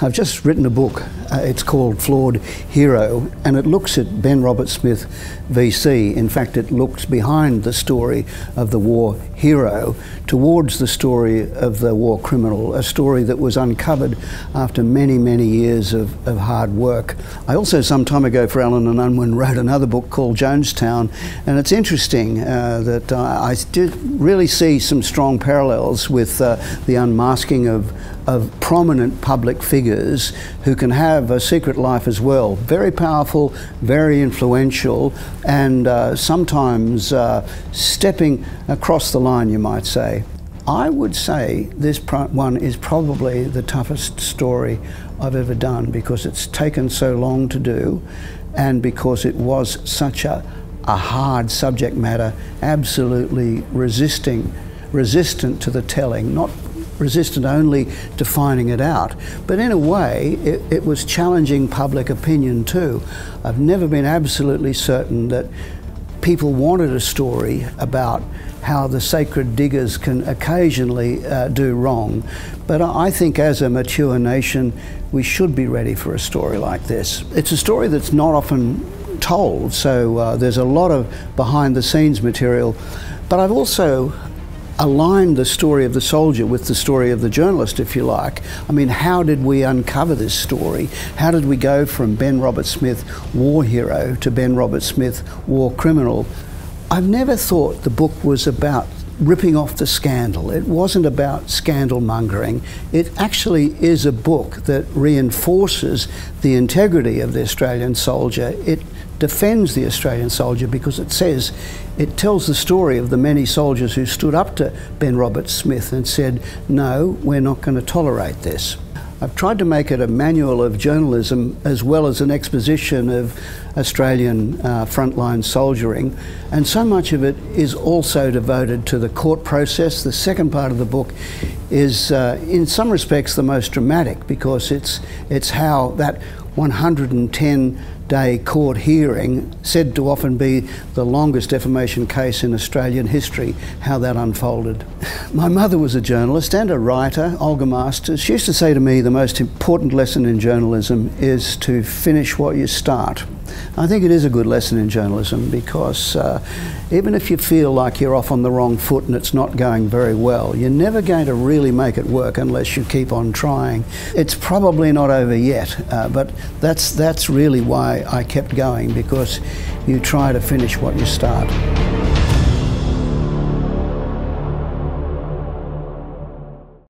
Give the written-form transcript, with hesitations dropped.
I've just written a book. It's called Flawed Hero, and it looks at Ben Robert Smith VC. In fact, it looks behind the story of the war hero towards the story of the war criminal, a story that was uncovered after many, many years of hard work. I also, some time ago for Allen and Unwin, wrote another book called Jonestown, and it's interesting that I did really see some strong parallels with the unmasking of prominent public figures who can have a secret life as well. Very powerful, very influential, and sometimes stepping across the line, you might say. I would say this one is probably the toughest story I've ever done, because it's taken so long to do and because it was such a hard subject matter, absolutely resistant to the telling, not resistant only to finding it out, but in a way it was challenging public opinion too. I've never been absolutely certain that people wanted a story about how the sacred diggers can occasionally do wrong, but I think as a mature nation we should be ready for a story like this. It's a story that's not often told, so there's a lot of behind the scenes material, but I've also aligned the story of the soldier with the story of the journalist, if you like. I mean, how did we uncover this story? How did we go from Ben Robert Smith, war hero, to Ben Robert Smith, war criminal? I've never thought the book was about ripping off the scandal. It wasn't about scandal mongering. It actually is a book that reinforces the integrity of the Australian soldier. It defends the Australian soldier because it tells the story of the many soldiers who stood up to Ben Robert Smith and said, no, we're not going to tolerate this. I've tried to make it a manual of journalism as well as an exposition of Australian frontline soldiering, and so much of it is also devoted to the court process. The second part of the book is in some respects the most dramatic, because it's how that 110-day court hearing, said to often be the longest defamation case in Australian history, how that unfolded. My mother was a journalist and a writer, Olga Masters. She used to say to me, the most important lesson in journalism is to finish what you start. I think it is a good lesson in journalism, because even if you feel like you're off on the wrong foot and it's not going very well, you're never going to really make it work unless you keep on trying. It's probably not over yet, but that's really why I kept going, because you try to finish what you start.